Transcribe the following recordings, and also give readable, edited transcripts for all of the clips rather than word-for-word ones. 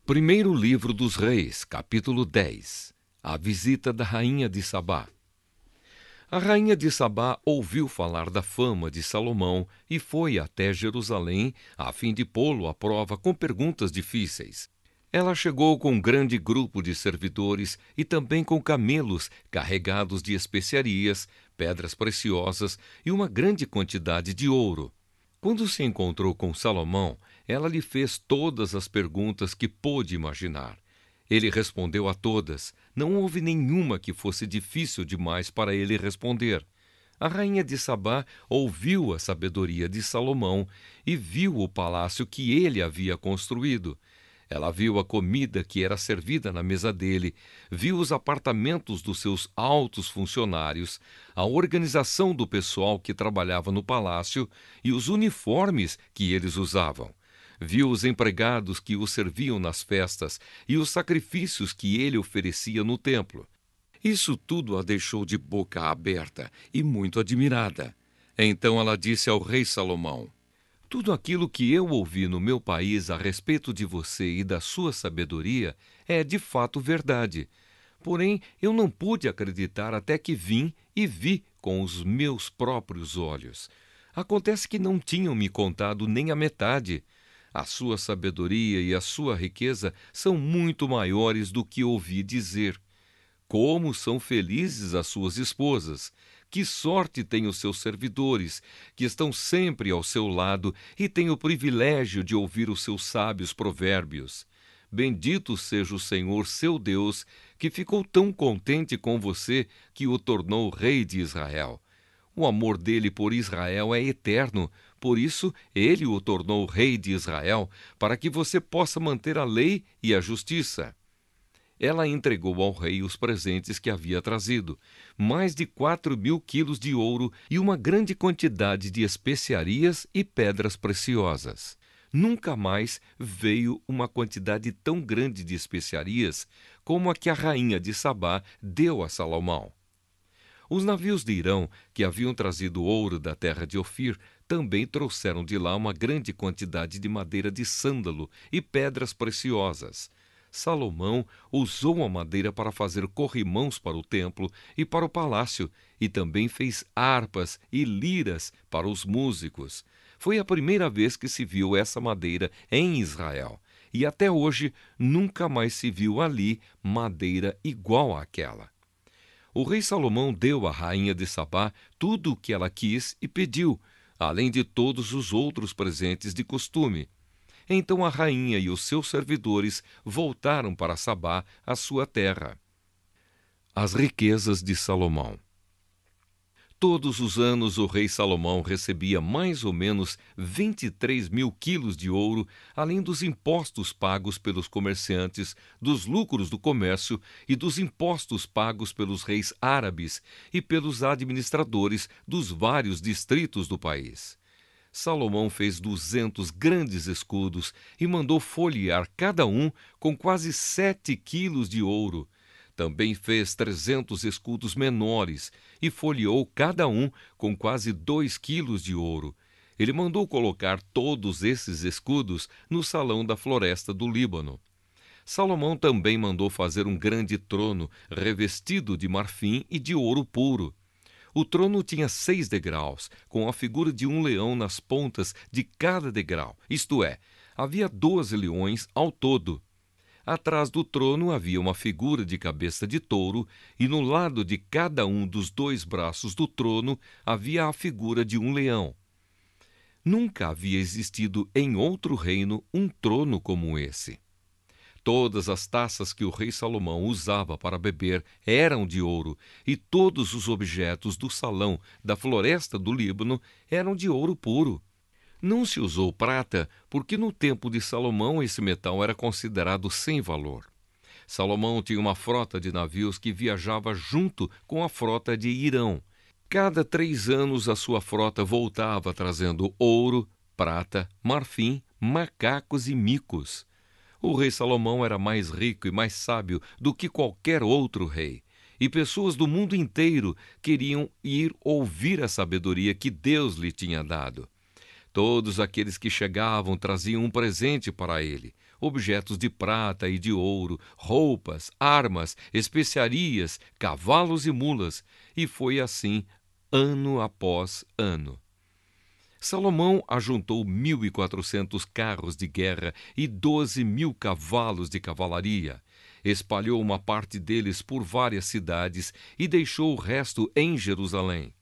Primeiro livro dos Reis, capítulo 10. A visita da rainha de Sabá. A rainha de Sabá ouviu falar da fama de Salomão e foi até Jerusalém a fim de pô-lo à prova com perguntas difíceis. Ela chegou com um grande grupo de servidores e também com camelos carregados de especiarias, pedras preciosas e uma grande quantidade de ouro. Quando se encontrou com Salomão, ela lhe fez todas as perguntas que pôde imaginar. Ele respondeu a todas. Não houve nenhuma que fosse difícil demais para ele responder. A rainha de Sabá ouviu a sabedoria de Salomão e viu o palácio que ele havia construído. Ela viu a comida que era servida na mesa dele, viu os apartamentos dos seus altos funcionários, a organização do pessoal que trabalhava no palácio e os uniformes que eles usavam. Viu os empregados que o serviam nas festas e os sacrifícios que ele oferecia no templo. Isso tudo a deixou de boca aberta e muito admirada. Então ela disse ao rei Salomão: tudo aquilo que eu ouvi no meu país a respeito de você e da sua sabedoria é de fato verdade. Porém, eu não pude acreditar até que vim e vi com os meus próprios olhos. Acontece que não tinham me contado nem a metade. A sua sabedoria e a sua riqueza são muito maiores do que ouvi dizer. Como são felizes as suas esposas! Que sorte têm os seus servidores, que estão sempre ao seu lado e têm o privilégio de ouvir os seus sábios provérbios. Bendito seja o Senhor, seu Deus, que ficou tão contente com você que o tornou rei de Israel. O amor dele por Israel é eterno, por isso ele o tornou rei de Israel, para que você possa manter a lei e a justiça. Ela entregou ao rei os presentes que havia trazido, mais de 4.000 quilos de ouro e uma grande quantidade de especiarias e pedras preciosas. Nunca mais veio uma quantidade tão grande de especiarias como a que a rainha de Sabá deu a Salomão. Os navios de Irão, que haviam trazido ouro da terra de Ofir, também trouxeram de lá uma grande quantidade de madeira de sândalo e pedras preciosas. Salomão usou a madeira para fazer corrimãos para o templo e para o palácio, e também fez harpas e liras para os músicos. Foi a primeira vez que se viu essa madeira em Israel, e até hoje nunca mais se viu ali madeira igual àquela. O rei Salomão deu à rainha de Sabá tudo o que ela quis e pediu, além de todos os outros presentes de costume. Então a rainha e os seus servidores voltaram para Sabá, a sua terra. As riquezas de Salomão. Todos os anos o rei Salomão recebia mais ou menos 23.000 quilos de ouro, além dos impostos pagos pelos comerciantes, dos lucros do comércio e dos impostos pagos pelos reis árabes e pelos administradores dos vários distritos do país. Salomão fez 200 grandes escudos e mandou folhear cada um com quase 7 quilos de ouro. Também fez 300 escudos menores e folheou cada um com quase 2 quilos de ouro. Ele mandou colocar todos esses escudos no salão da floresta do Líbano. Salomão também mandou fazer um grande trono revestido de marfim e de ouro puro. O trono tinha 6 degraus, com a figura de um leão nas pontas de cada degrau, isto é, havia 12 leões ao todo. Atrás do trono havia uma figura de cabeça de touro, e no lado de cada um dos 2 braços do trono havia a figura de um leão. Nunca havia existido em outro reino um trono como esse. Todas as taças que o rei Salomão usava para beber eram de ouro, e todos os objetos do salão da floresta do Líbano eram de ouro puro. Não se usou prata, porque no tempo de Salomão esse metal era considerado sem valor. Salomão tinha uma frota de navios que viajava junto com a frota de Irão. Cada 3 anos a sua frota voltava trazendo ouro, prata, marfim, macacos e micos. O rei Salomão era mais rico e mais sábio do que qualquer outro rei, e pessoas do mundo inteiro queriam ir ouvir a sabedoria que Deus lhe tinha dado. Todos aqueles que chegavam traziam um presente para ele, objetos de prata e de ouro, roupas, armas, especiarias, cavalos e mulas, e foi assim ano após ano. Salomão ajuntou 1.400 carros de guerra e 12.000 cavalos de cavalaria. Espalhou uma parte deles por várias cidades e deixou o resto em Jerusalém.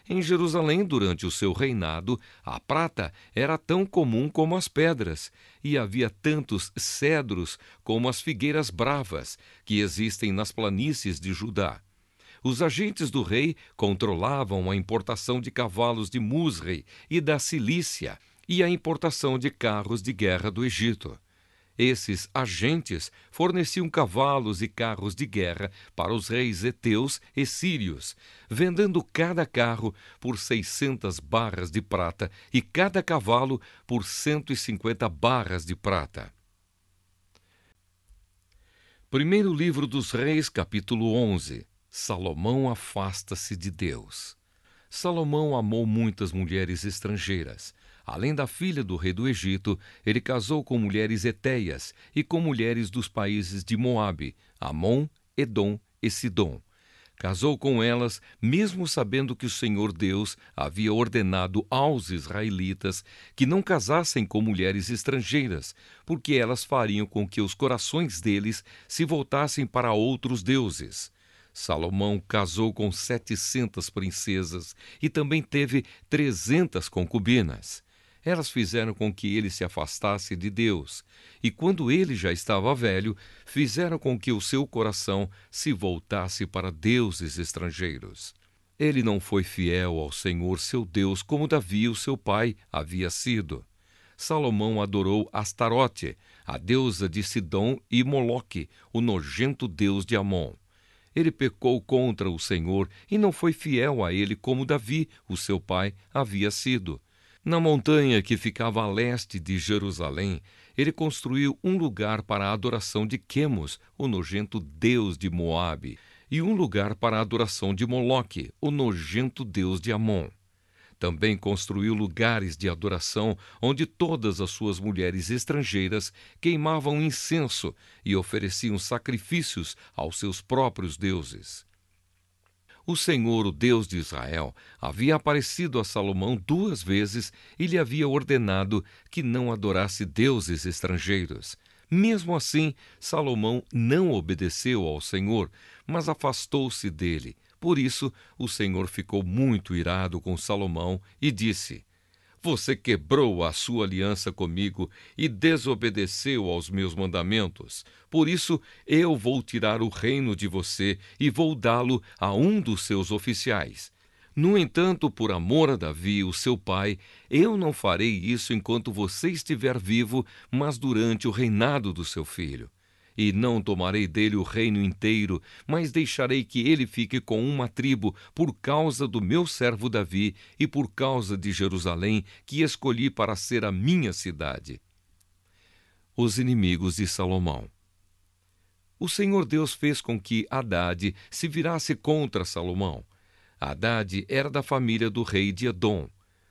Em Jerusalém, durante o seu reinado, a prata era tão comum como as pedras, e havia tantos cedros como as figueiras bravas que existem nas planícies de Judá. Os agentes do rei controlavam a importação de cavalos de Musrei e da Cilícia e a importação de carros de guerra do Egito. Esses agentes forneciam cavalos e carros de guerra para os reis heteus e sírios, vendendo cada carro por 600 barras de prata e cada cavalo por 150 barras de prata. Primeiro livro dos Reis, capítulo 11. Salomão afasta-se de Deus. Salomão amou muitas mulheres estrangeiras. Além da filha do rei do Egito, ele casou com mulheres hetéias e com mulheres dos países de Moabe, Amon, Edom e Sidom. Casou com elas, mesmo sabendo que o Senhor Deus havia ordenado aos israelitas que não casassem com mulheres estrangeiras, porque elas fariam com que os corações deles se voltassem para outros deuses. Salomão casou com 700 princesas e também teve 300 concubinas. Elas fizeram com que ele se afastasse de Deus, e quando ele já estava velho, fizeram com que o seu coração se voltasse para deuses estrangeiros. Ele não foi fiel ao Senhor seu Deus como Davi, o seu pai, havia sido. Salomão adorou Astarote, a deusa de Sidom, e Moloque, o nojento deus de Amon. Ele pecou contra o Senhor e não foi fiel a ele como Davi, o seu pai, havia sido. Na montanha que ficava a leste de Jerusalém, ele construiu um lugar para a adoração de Quemos, o nojento deus de Moabe, e um lugar para a adoração de Moloque, o nojento deus de Amon. Também construiu lugares de adoração onde todas as suas mulheres estrangeiras queimavam incenso e ofereciam sacrifícios aos seus próprios deuses. O Senhor, o Deus de Israel, havia aparecido a Salomão 2 vezes e lhe havia ordenado que não adorasse deuses estrangeiros. Mesmo assim, Salomão não obedeceu ao Senhor, mas afastou-se dele. Por isso, o Senhor ficou muito irado com Salomão e disse: Você quebrou a sua aliança comigo e desobedeceu aos meus mandamentos. Por isso, eu vou tirar o reino de você e vou dá-lo a um dos seus oficiais. No entanto, por amor a Davi, o seu pai, eu não farei isso enquanto você estiver vivo, mas durante o reinado do seu filho. E não tomarei dele o reino inteiro, mas deixarei que ele fique com uma tribo por causa do meu servo Davi e por causa de Jerusalém, que escolhi para ser a minha cidade. Os inimigos de Salomão. O Senhor Deus fez com que Hadade se virasse contra Salomão. Hadade era da família do rei de Edom.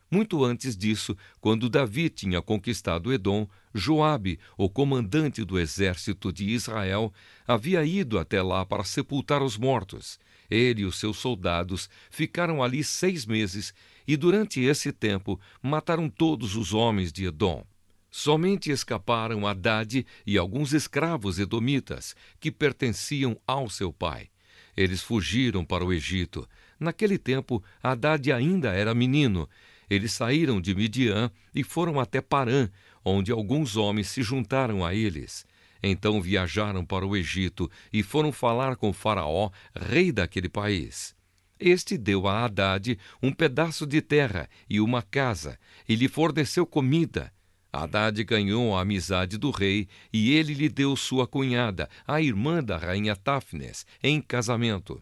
Muito antes disso, quando Davi tinha conquistado Edom, Joabe, o comandante do exército de Israel, havia ido até lá para sepultar os mortos. Ele e os seus soldados ficaram ali 6 meses e, durante esse tempo, mataram todos os homens de Edom. Somente escaparam Hadade e alguns escravos edomitas que pertenciam ao seu pai. Eles fugiram para o Egito. Naquele tempo, Hadade ainda era menino. Eles saíram de Midian e foram até Parã, onde alguns homens se juntaram a eles. Então viajaram para o Egito e foram falar com Faraó, rei daquele país. Este deu a Hadade um pedaço de terra e uma casa, e lhe forneceu comida. Hadade ganhou a amizade do rei, e ele lhe deu sua cunhada, a irmã da rainha Táfnes, em casamento.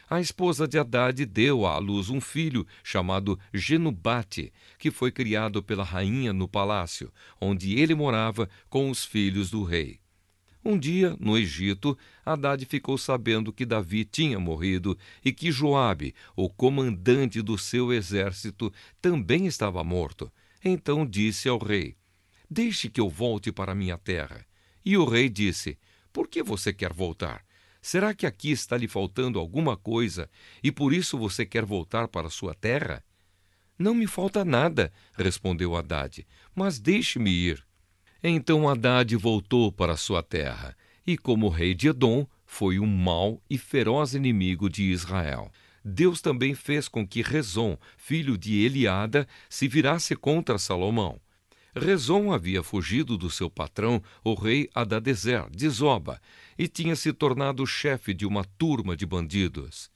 A esposa de Hadade deu à luz um filho chamado Genubate, que foi criado pela rainha no palácio, onde ele morava com os filhos do rei. Um dia, no Egito, Hadade ficou sabendo que Davi tinha morrido e que Joabe, o comandante do seu exército, também estava morto. Então disse ao rei: deixe que eu volte para minha terra. E o rei disse: por que você quer voltar? Será que aqui está lhe faltando alguma coisa e por isso você quer voltar para sua terra? Não me falta nada, respondeu Hadade, mas deixe-me ir. Então Hadade voltou para sua terra, e como rei de Edom, foi um mau e feroz inimigo de Israel. Deus também fez com que Rezon, filho de Eliada, se virasse contra Salomão. Rezon havia fugido do seu patrão, o rei Hadadezer, de Zoba, e tinha se tornado chefe de uma turma de bandidos.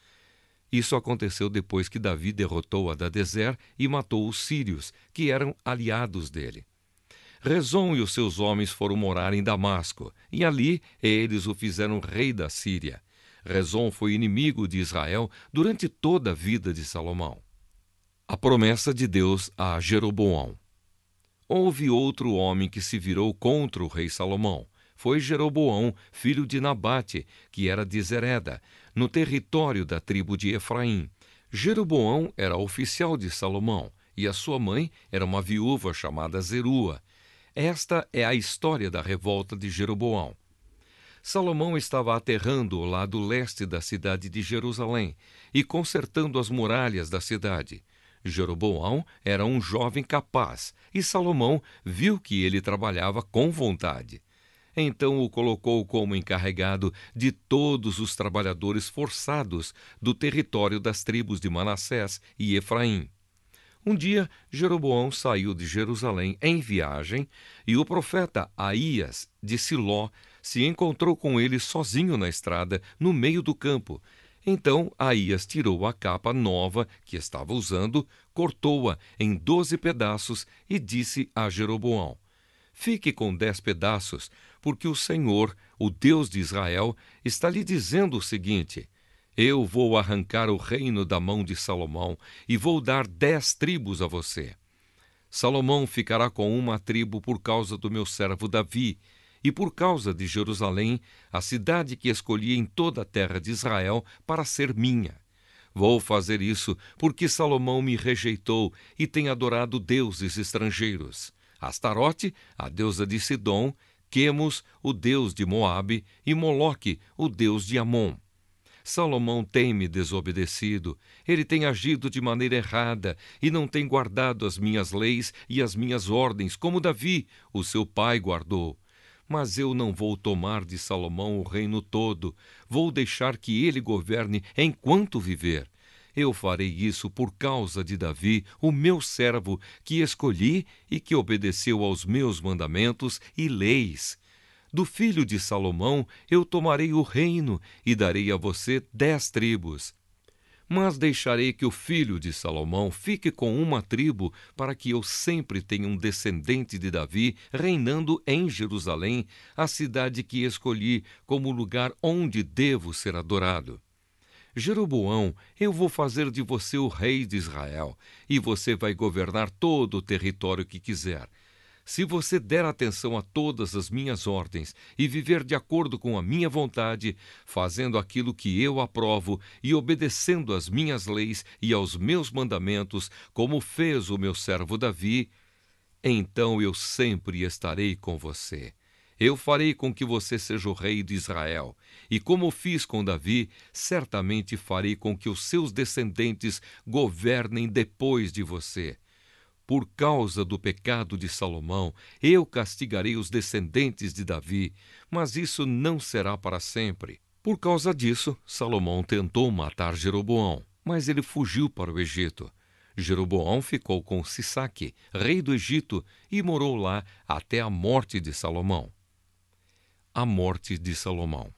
Isso aconteceu depois que Davi derrotou Hadadezer e matou os sírios, que eram aliados dele. Rezon e os seus homens foram morar em Damasco, e ali eles o fizeram rei da Síria. Rezon foi inimigo de Israel durante toda a vida de Salomão. A promessa de Deus a Jeroboão. Houve outro homem que se virou contra o rei Salomão. Foi Jeroboão, filho de Nabate, que era de Zereda, no território da tribo de Efraim. Jeroboão era oficial de Salomão, e a sua mãe era uma viúva chamada Zerua. Esta é a história da revolta de Jeroboão. Salomão estava aterrando o lado leste da cidade de Jerusalém e consertando as muralhas da cidade. Jeroboão era um jovem capaz, e Salomão viu que ele trabalhava com vontade. Então o colocou como encarregado de todos os trabalhadores forçados do território das tribos de Manassés e Efraim. Um dia, Jeroboão saiu de Jerusalém em viagem, e o profeta Aías, de Siló, se encontrou com ele sozinho na estrada, no meio do campo. Então Aías tirou a capa nova que estava usando, cortou-a em 12 pedaços e disse a Jeroboão: fique com 10 pedaços, porque o Senhor, o Deus de Israel, está lhe dizendo o seguinte: eu vou arrancar o reino da mão de Salomão e vou dar 10 tribos a você. Salomão ficará com uma tribo por causa do meu servo Davi, e por causa de Jerusalém, a cidade que escolhi em toda a terra de Israel para ser minha. Vou fazer isso porque Salomão me rejeitou e tem adorado deuses estrangeiros. Astarote, a deusa de Sidom, Quemos, o deus de Moabe, e Moloque, o deus de Amon. Salomão tem me desobedecido, ele tem agido de maneira errada e não tem guardado as minhas leis e as minhas ordens, como Davi, o seu pai, guardou. Mas eu não vou tomar de Salomão o reino todo, vou deixar que ele governe enquanto viver. Eu farei isso por causa de Davi, o meu servo, que escolhi e que obedeceu aos meus mandamentos e leis. Do filho de Salomão eu tomarei o reino e darei a você 10 tribos. Mas deixarei que o filho de Salomão fique com uma tribo, para que eu sempre tenha um descendente de Davi reinando em Jerusalém, a cidade que escolhi como lugar onde devo ser adorado. Jeroboão, eu vou fazer de você o rei de Israel, e você vai governar todo o território que quiser. Se você der atenção a todas as minhas ordens e viver de acordo com a minha vontade, fazendo aquilo que eu aprovo e obedecendo às minhas leis e aos meus mandamentos, como fez o meu servo Davi, então eu sempre estarei com você. Eu farei com que você seja o rei de Israel, e como fiz com Davi, certamente farei com que os seus descendentes governem depois de você. Por causa do pecado de Salomão, eu castigarei os descendentes de Davi, mas isso não será para sempre. Por causa disso, Salomão tentou matar Jeroboão, mas ele fugiu para o Egito. Jeroboão ficou com Sisaque, rei do Egito, e morou lá até a morte de Salomão. A morte de Salomão.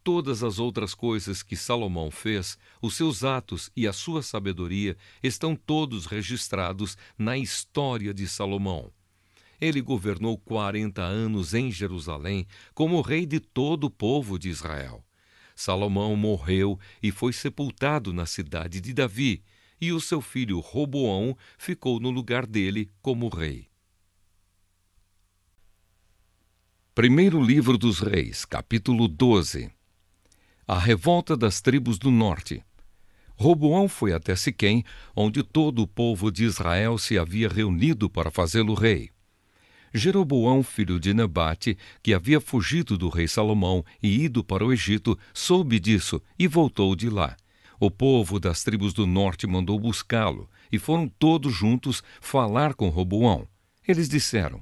Todas as outras coisas que Salomão fez, os seus atos e a sua sabedoria estão todos registrados na história de Salomão. Ele governou 40 anos em Jerusalém como rei de todo o povo de Israel. Salomão morreu e foi sepultado na cidade de Davi, e o seu filho Roboão ficou no lugar dele como rei. Primeiro livro dos Reis, capítulo 12. A revolta das tribos do norte. Roboão foi até Siquém, onde todo o povo de Israel se havia reunido para fazê-lo rei. Jeroboão, filho de Nebate, que havia fugido do rei Salomão e ido para o Egito, soube disso e voltou de lá. O povo das tribos do norte mandou buscá-lo, e foram todos juntos falar com Roboão. Eles disseram: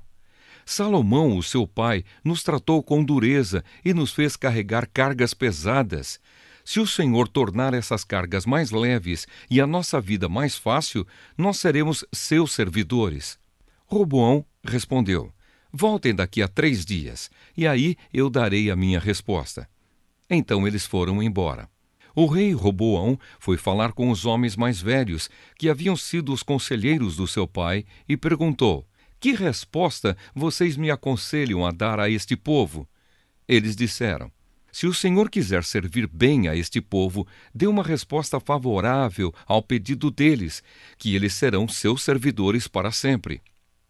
Salomão, o seu pai, nos tratou com dureza e nos fez carregar cargas pesadas. Se o Senhor tornar essas cargas mais leves e a nossa vida mais fácil, nós seremos seus servidores. Roboão respondeu: Voltem daqui a 3 dias, e aí eu darei a minha resposta. Então eles foram embora. O rei Roboão foi falar com os homens mais velhos, que haviam sido os conselheiros do seu pai, e perguntou: Que resposta vocês me aconselham a dar a este povo? Eles disseram: Se o Senhor quiser servir bem a este povo, dê uma resposta favorável ao pedido deles, que eles serão seus servidores para sempre.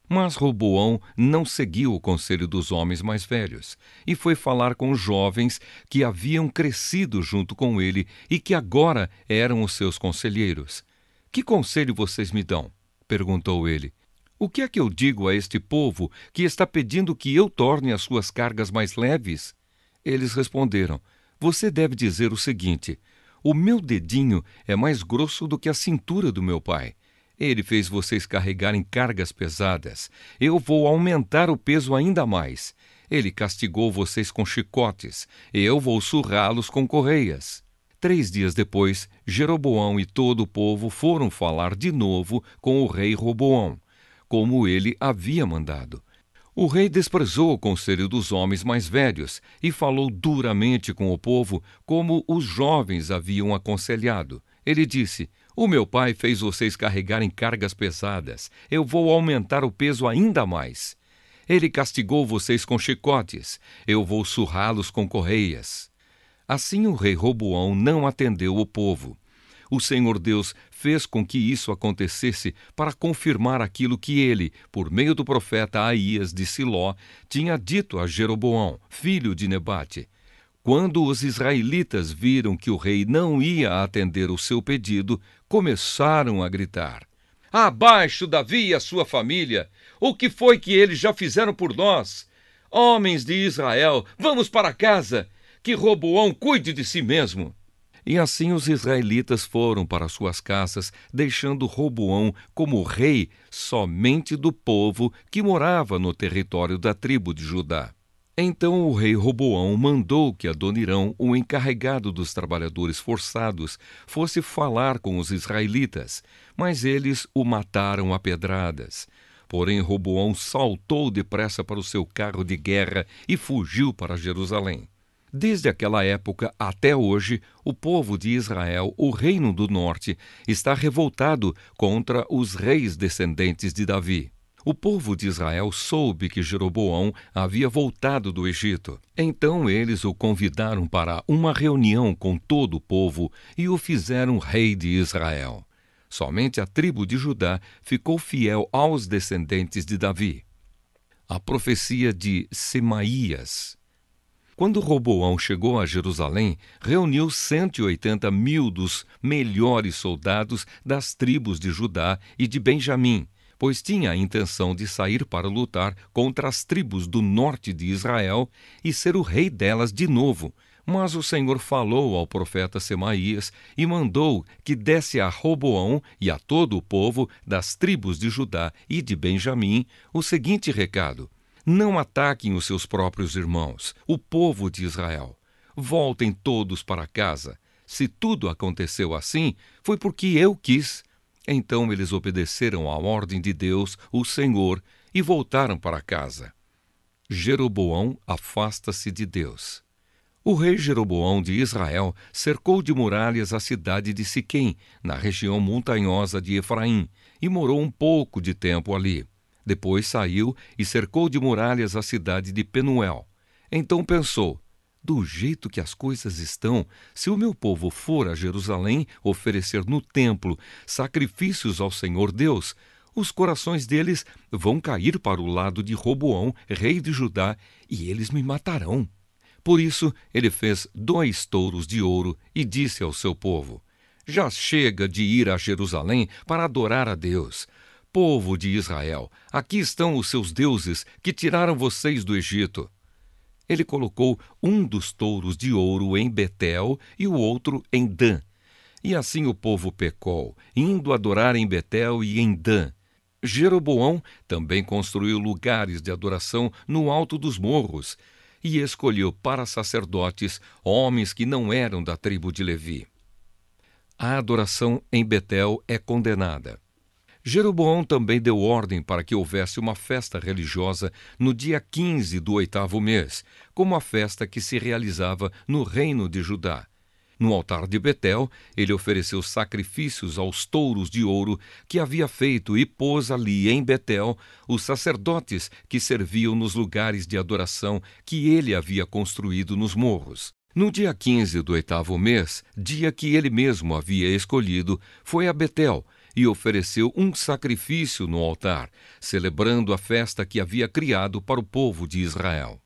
Mas Roboão não seguiu o conselho dos homens mais velhos e foi falar com os jovens que haviam crescido junto com ele e que agora eram os seus conselheiros. Que conselho vocês me dão? Perguntou ele. O que é que eu digo a este povo que está pedindo que eu torne as suas cargas mais leves? Eles responderam: Você deve dizer o seguinte: O meu dedinho é mais grosso do que a cintura do meu pai. Ele fez vocês carregarem cargas pesadas. Eu vou aumentar o peso ainda mais. Ele castigou vocês com chicotes. Eu vou surrá-los com correias. 3 dias depois, Jeroboão e todo o povo foram falar de novo com o rei Roboão, como ele havia mandado. O rei desprezou o conselho dos homens mais velhos e falou duramente com o povo, como os jovens haviam aconselhado. Ele disse: O meu pai fez vocês carregarem cargas pesadas. Eu vou aumentar o peso ainda mais. Ele castigou vocês com chicotes. Eu vou surrá-los com correias. Assim o rei Roboão não atendeu o povo. O Senhor Deus fez com que isso acontecesse para confirmar aquilo que ele, por meio do profeta Aías de Siló, tinha dito a Jeroboão, filho de Nebate. Quando os israelitas viram que o rei não ia atender o seu pedido, começaram a gritar: Abaixo Davi e a sua família! O que foi que eles já fizeram por nós? Homens de Israel, vamos para casa! Que Roboão cuide de si mesmo! E assim os israelitas foram para suas casas, deixando Roboão como rei somente do povo que morava no território da tribo de Judá. Então o rei Roboão mandou que Adonirão, o encarregado dos trabalhadores forçados, fosse falar com os israelitas, mas eles o mataram a pedradas. Porém Roboão saltou depressa para o seu carro de guerra e fugiu para Jerusalém. Desde aquela época até hoje, o povo de Israel, o reino do norte, está revoltado contra os reis descendentes de Davi. O povo de Israel soube que Jeroboão havia voltado do Egito. Então eles o convidaram para uma reunião com todo o povo e o fizeram rei de Israel. Somente a tribo de Judá ficou fiel aos descendentes de Davi. A profecia de Semaías. Quando Roboão chegou a Jerusalém, reuniu 180 mil dos melhores soldados das tribos de Judá e de Benjamim, pois tinha a intenção de sair para lutar contra as tribos do norte de Israel e ser o rei delas de novo. Mas o Senhor falou ao profeta Semaías e mandou que desse a Roboão e a todo o povo das tribos de Judá e de Benjamim o seguinte recado: Não ataquem os seus próprios irmãos, o povo de Israel. Voltem todos para casa. Se tudo aconteceu assim, foi porque eu quis. Então eles obedeceram à ordem de Deus, o Senhor, e voltaram para casa. Jeroboão afasta-se de Deus. O rei Jeroboão de Israel cercou de muralhas a cidade de Siquém, na região montanhosa de Efraim, e morou um pouco de tempo ali. Depois saiu e cercou de muralhas a cidade de Penuel. Então pensou: do jeito que as coisas estão, se o meu povo for a Jerusalém oferecer no templo sacrifícios ao Senhor Deus, os corações deles vão cair para o lado de Roboão, rei de Judá, e eles me matarão. Por isso ele fez 2 touros de ouro e disse ao seu povo: Já chega de ir a Jerusalém para adorar a Deus. Povo de Israel, aqui estão os seus deuses que tiraram vocês do Egito. Ele colocou um dos touros de ouro em Betel e o outro em Dan. E assim o povo pecou, indo adorar em Betel e em Dan. Jeroboão também construiu lugares de adoração no alto dos morros e escolheu para sacerdotes homens que não eram da tribo de Levi. A adoração em Betel é condenada. Jeroboão também deu ordem para que houvesse uma festa religiosa no dia 15 do 8º mês, como a festa que se realizava no reino de Judá. No altar de Betel, ele ofereceu sacrifícios aos touros de ouro que havia feito e pôs ali em Betel os sacerdotes que serviam nos lugares de adoração que ele havia construído nos morros. No dia 15 do 8º mês, dia que ele mesmo havia escolhido, foi a Betel e ofereceu um sacrifício no altar, celebrando a festa que havia criado para o povo de Israel.